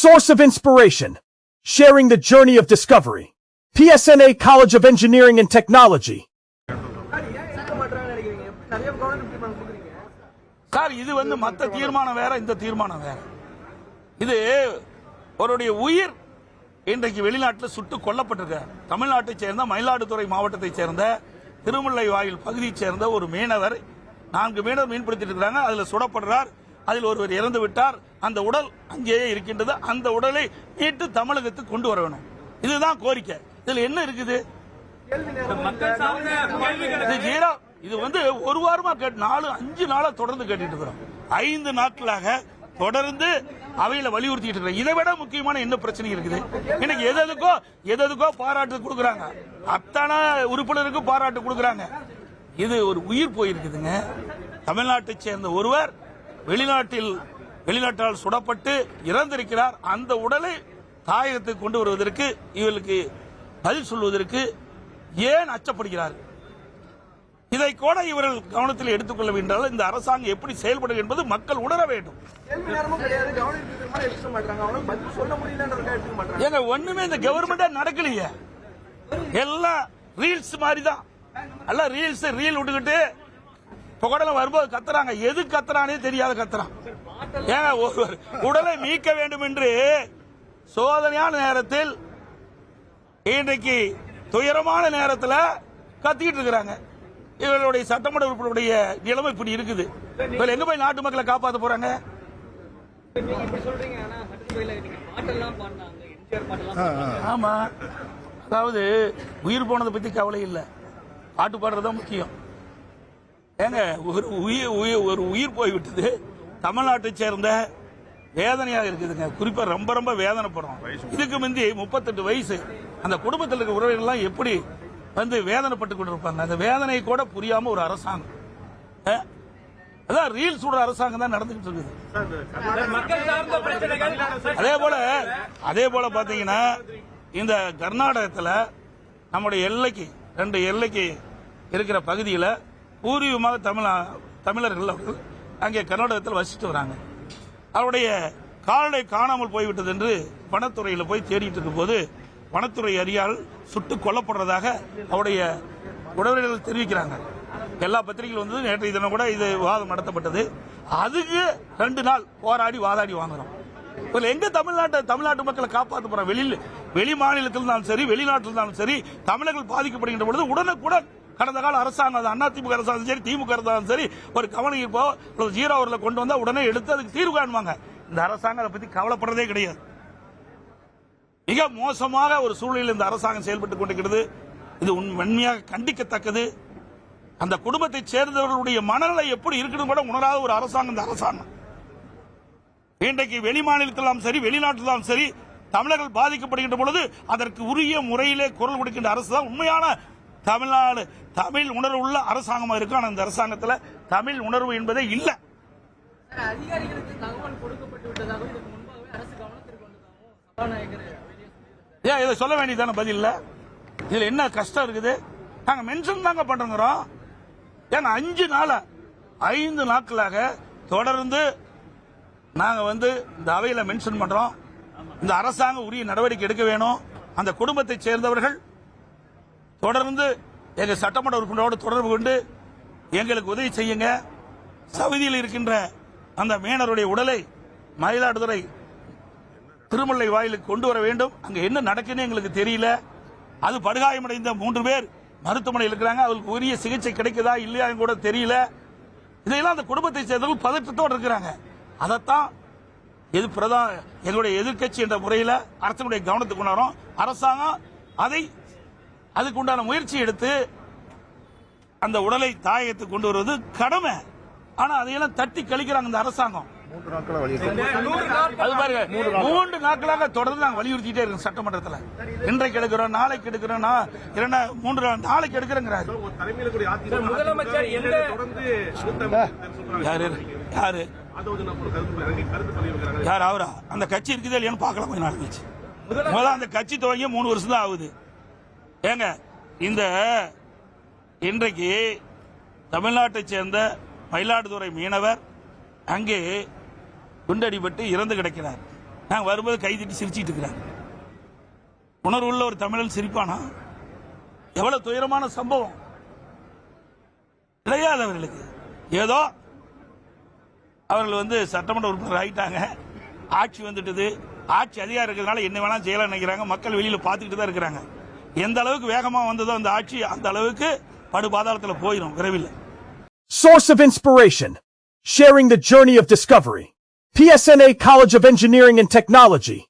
source of inspiration, sharing the journey of discovery. PSNA College of Engineering and Technology. Sir, இது மத்த தீர்மானம் வேற, இந்த தீர்மானம் வேற. இது அவருடைய உயிர் இன்றைக்கு வெளிநாட்டில் சுட்டு கொல்லப்பட்டிருக்க தமிழ்நாட்டை சேர்ந்த மயிலாடுதுறை மாவட்டத்தை சேர்ந்த திருமுல்லை வாயில் பகுதியைச் சேர்ந்த ஒரு மீனவர், 4 மீனவர் மீன்பிடித்திட்டு இருக்கிறாங்க. அதில் சுடப்படுறார். அதில் ஒருவர் இறந்து விட்டார். அந்த உடல் அங்கேயே இருக்கின்றது. அந்த உடலை மீட்டு தமிழகத்துக்கு கொண்டு வர வேணும். இதுதான் கோரிக்கை. இதுல என்ன இருக்குது? இது ஒரு வாரமா 4-5 நாளா தொடர்ந்து கேட்டுட்டு இருக்கிறோம். 5 நாட்களாக தொடர்ந்து அவையில வலியுறுத்திட்டு இருக்கிறோம். இதை விட முக்கியமான என்ன பிரச்சனை இருக்குது? இன்னைக்கு எதுக்கோ பாராட்டு கொடுக்கறாங்க. அத்தனை உறுப்பினருக்கும் பாராட்டு கொடுக்கறாங்க. இது ஒரு உயிர் போயிருக்குதுங்க. தமிழ்நாட்டை சேர்ந்த ஒருவர் வெளிநாட்டால் சுடப்பட்டு இறந்திருக்கிறார். அந்த உடலை தாயகத்துக்கு கொண்டு வருவதற்கு இவர்களுக்கு பதில் சொல்வதற்கு ஏன் அச்சப்படுகிறார்? இதை கூட இவர்கள் கவனத்தில் எடுத்துக்கொள்ள வேண்டால் இந்த அரசாங்கம் எப்படி செயல்படும் என்பது மக்கள் உணர வேண்டும். ஏங்க, ஒண்ணுமே இந்த கவர்மெண்ட் நடக்கலையே. எல்லாம் ரீல்ஸ் மாதிரி தான். எல்லாம் ரீல் விட்டுக்கிட்டு புகடல வரும்போது கத்துறாங்க. எது கத்துறானே தெரியாத கத்துறான். ஏங்க, ஒருவர் உடலை மீட்க வேண்டும் என்று சோதனையான நேரத்தில், இன்றைக்கு துயரமான நேரத்தில் கத்திக்கிட்டு இருக்கிறாங்க. இவர்களுடைய சட்டமன்ற உறுப்பினருடைய நிலைமை இப்படி இருக்குது. இவங்க எங்க போய் நாட்டு மக்களை காப்பாற்ற போறாங்க? ஆமா, அதாவது உயிர் போனதை பத்தி கவலை இல்லை, பாட்டு பாடுறதுதான் முக்கியம். ஏங்க, ஒரு உயிர் போய்விட்டது. தமிழ்நாட்டை சேர்ந்த வேதனையாக இருக்குதுங்க. குறிப்பா ரொம்ப ரொம்ப வேதனைப்படும். இதுக்கு முந்தி 38 வயசு அந்த குடும்பத்தில் இருக்க உறவினர்கள் எப்படி வேதனைப்பட்டு கொண்டிருப்பாங்க. அந்த வேதனை கூட புரியாம ஒரு அரசாங்கம், அதான் ரீல்ஸ் விடுற அரசாங்கம் தான் நடந்துகிட்டு இருக்குது. அதே போல பாத்தீங்கன்னா இந்த கர்நாடகத்தில் நம்முடைய எல்லைக்கு 2 எல்லைக்கு இருக்கிற பகுதியில் பூர்வீகமாக தமிழர்கள் அவர்கள் அங்கே கர்நாடகத்தில் வசித்து வராங்க. அவருடைய கால்நடை காணாமல் போய்விட்டது என்று வனத்துறையில் போய் தேடிட்டு இருக்கும் போது வனத்துறை அதிகாரிகள் சுட்டுக் கொல்லப்படுறதாக அவருடைய உறவினர்கள் தெரிவிக்கிறாங்க. எல்லா பத்திரிகைகள் வந்தது. நேற்றைய தினம் கூட இது விவாதம் நடத்தப்பட்டது. அதுக்கு 2 நாள் போராடி வாதாடி வாங்குறோம். எங்க தமிழ்நாட்டு மக்களை காப்பாற்ற போறோம்? வெளி மாநிலத்தில் இருந்தாலும் சரி, வெளிநாட்டில் இருந்தாலும் சரி, தமிழர்கள் பாதிக்கப்படுகின்ற பொழுது உடனுக்குடன் கடந்த கால அரசாங்கம், அதிமுக அரசாங்கம் சரி, திமுக அரசாங்கம் சரி, ஒரு கவனம் இருப்போ 0 அவர்களை கொண்டு வந்தா உடனே எடுத்து அதுக்கு தீர்வு காணுவாங்க. இந்த அரசாங்கம் அதை பத்தி கவலைப்படுறதே கிடையாது. மிக மோசமாக ஒரு சூழ்நிலையில் இந்த அரசாங்கம் செயல்பட்டுக் கொண்டிருக்கிறது. இது உண்மையாக கண்டிக்கத்தக்கது. அந்த குடும்பத்தை சேர்ந்தவர்களுடைய மனநிலை எப்படி இருக்குன்னு கூட உணராத ஒரு அரசாங்கம் இந்த அரசாங்கம். இன்றைக்கு வெளி மாநிலத்திலும் சரி, வெளிநாட்டிலும் சரி, தமிழர்கள் பாதிக்கப்படுகின்ற பொழுது அதற்கு உரிய முறையிலே குரல் கொடுக்கின்ற அரசு தான் உண்மையான தமிழ்நாடு தமிழ் உணர்வு உள்ள அரசாங்கமா இருக்கு. ஆனால் இந்த அரசாங்கத்தில் தமிழ் உணர்வு என்பதே இல்லை. ஏன் இதை சொல்ல வேண்டியதான பதில் இல்ல? இதுல என்ன கஷ்டம் இருக்குது? நாங்க மென்ஷன் தாங்க பண்றோம். ஏன்னா 5 நாட்களாக தொடர்ந்து நாங்க இந்த அவையில மென்ஷன் பண்றோம். இந்த அரசாங்கம் உரிய நடவடிக்கை எடுக்க வேணும். அந்த குடும்பத்தை சேர்ந்தவர்கள் தொடர்ந்து எங்க சட்டமன்ற உறுப்பினரோடு தொடர்பு கொண்டு எங்களுக்கு உதவி செய்யுங்க. சவுதியில் இருக்கின்ற அந்த மீனவருடைய உடலை மயிலாடுதுறை திருமுல்லை வாயிலுக்கு கொண்டு வர வேண்டும். அங்க என்ன நடக்குன்னு எங்களுக்கு தெரியல. அது படுகாயமடைந்த 3 பேர் மருத்துவமனையில் இருக்கிறாங்க. அவருக்கு உரிய சிகிச்சை கிடைக்குதா இல்லையா கூட தெரியல. இதையெல்லாம் அந்த குடும்பத்தை சேர்ந்தவர்கள் பதற்றத்தோடு இருக்கிறாங்க. அதைத்தான் எங்களுடைய எதிர்க்கட்சி என்ற முறையில் அரசனுடைய கவனத்துக்கு கொண்டு வரோம். அரசாங்கம் அதுக்கு உண்டான முயற்சி எடுத்து அந்த உடலை தாயகத்துக்கு கொண்டு வருவது கடமை. ஆனா அதையெல்லாம் தட்டி கழிக்கிறாங்க இந்த அரசாங்கம். 3 நாட்களாக தொடர்ந்து நாங்கள் வலியுறுத்திட்டே இருக்கோம் சட்டமன்றத்தில். இன்றைக்கு எடுக்கிறோம், நாளைக்கு எடுக்கிறோம், 3 நாளைக்கு எடுக்கிறோங்கிறாரு. யாரு அவரா? அந்த கட்சி இருக்குது இல்லையான்னு பார்க்கலாம். கொஞ்சம் நாள் கழிச்சு முதல்ல அந்த கட்சி துவங்கி 3 வருஷம் தான் ஆகுது. ஏங்க, இன்றைக்கு தமிழ்நாட்டை சேர்ந்த மயிலாடுதுறை மீனவர் அங்கே குண்டடிபட்டு இறந்து கிடக்கிறார். நாங்க வரும்போது கைதட்டி சிரிச்சிட்டு இருக்கிறாங்க. உணர்வு உள்ள ஒரு தமிழன் சிரிப்பானா? எவ்வளவு துயரமான சம்பவம். கிடையாதவர்களுக்கு ஏதோ அவர்கள் சட்டமன்ற உறுப்பினர் ஆகிட்டாங்க, ஆட்சி வந்துட்டது, ஆட்சி அதிகாரம் இருக்கிறதுனால என்ன வேணாலும் செய்யலாம் நினைக்கிறாங்க. மக்கள் வெளியில பார்த்துக்கிட்டு தான் இருக்கிறாங்க. எந்த அளவுக்கு வேகமா வந்ததோ அந்த ஆட்சி அந்த அளவுக்கு படுபாதாளத்தில் போயிடும் விரைவில். Source of inspiration. Sharing the journey of discovery. PSNA College of Engineering and Technology.